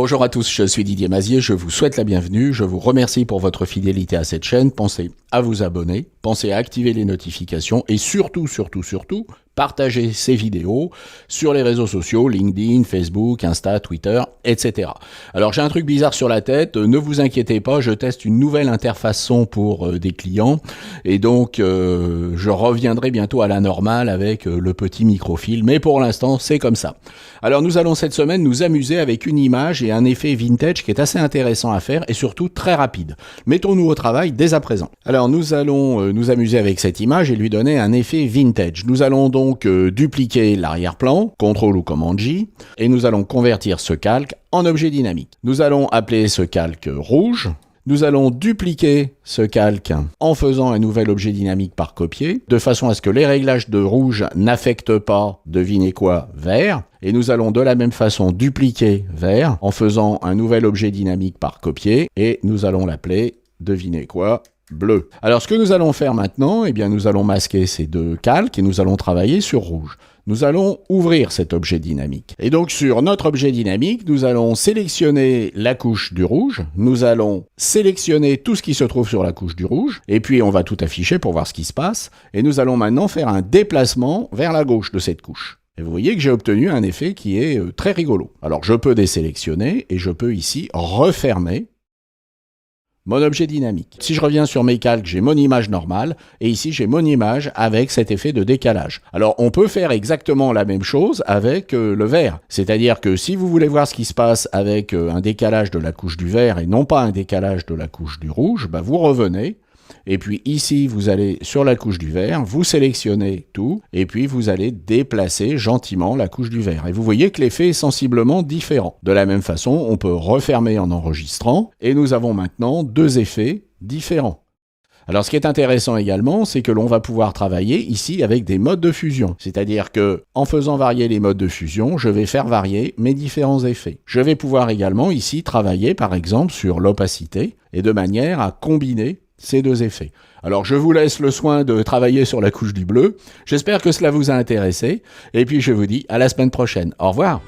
Bonjour à tous, je suis Didier Mazier, je vous souhaite la bienvenue, je vous remercie pour votre fidélité à cette chaîne, pensez à vous abonner, pensez à activer les notifications et surtout, partagez ces vidéos sur les réseaux sociaux, LinkedIn, Facebook, Insta, Twitter, etc. Alors j'ai un truc bizarre sur la tête, ne vous inquiétez pas, je teste une nouvelle interface son pour des clients et donc je reviendrai bientôt à la normale avec le petit microfilm, mais pour l'instant c'est comme ça. Alors nous allons cette semaine nous amuser avec une image et un effet vintage qui est assez intéressant à faire et surtout très rapide. Mettons-nous au travail dès à présent. Alors nous allons nous amuser avec cette image et lui donner un effet vintage. Nous allons donc dupliquer l'arrière-plan, CTRL ou Command J, et nous allons convertir ce calque en objet dynamique. Nous allons appeler ce calque rouge. Nous allons dupliquer ce calque en faisant un nouvel objet dynamique par copier, de façon à ce que les réglages de rouge n'affectent pas, devinez quoi, vert. Et nous allons de la même façon dupliquer vert en faisant un nouvel objet dynamique par copier, et nous allons l'appeler, devinez quoi, bleu. Alors ce que nous allons faire maintenant, eh bien nous allons masquer ces deux calques et nous allons travailler sur rouge. Nous allons ouvrir cet objet dynamique. Et donc sur notre objet dynamique, nous allons sélectionner la couche du rouge, nous allons sélectionner tout ce qui se trouve sur la couche du rouge, et puis on va tout afficher pour voir ce qui se passe, et nous allons maintenant faire un déplacement vers la gauche de cette couche. Et vous voyez que j'ai obtenu un effet qui est très rigolo. Alors je peux désélectionner, et je peux ici refermer mon objet dynamique. Si je reviens sur mes calques, j'ai mon image normale, et ici j'ai mon image avec cet effet de décalage. Alors on peut faire exactement la même chose avec le vert. C'est-à-dire que si vous voulez voir ce qui se passe avec un décalage de la couche du vert et non pas un décalage de la couche du rouge, bah vous revenez, et puis ici vous allez sur la couche du vert, vous sélectionnez tout, et puis vous allez déplacer gentiment la couche du vert. Et vous voyez que l'effet est sensiblement différent. De la même façon, on peut refermer en enregistrant, et nous avons maintenant deux effets différents. Alors ce qui est intéressant également, c'est que l'on va pouvoir travailler ici avec des modes de fusion. C'est-à-dire que en faisant varier les modes de fusion, je vais faire varier mes différents effets. Je vais pouvoir également ici travailler par exemple sur l'opacité, et de manière à combiner ces deux effets. Alors je vous laisse le soin de travailler sur la couche du bleu. J'espère que cela vous a intéressé. Et puis je vous dis à la semaine prochaine. Au revoir.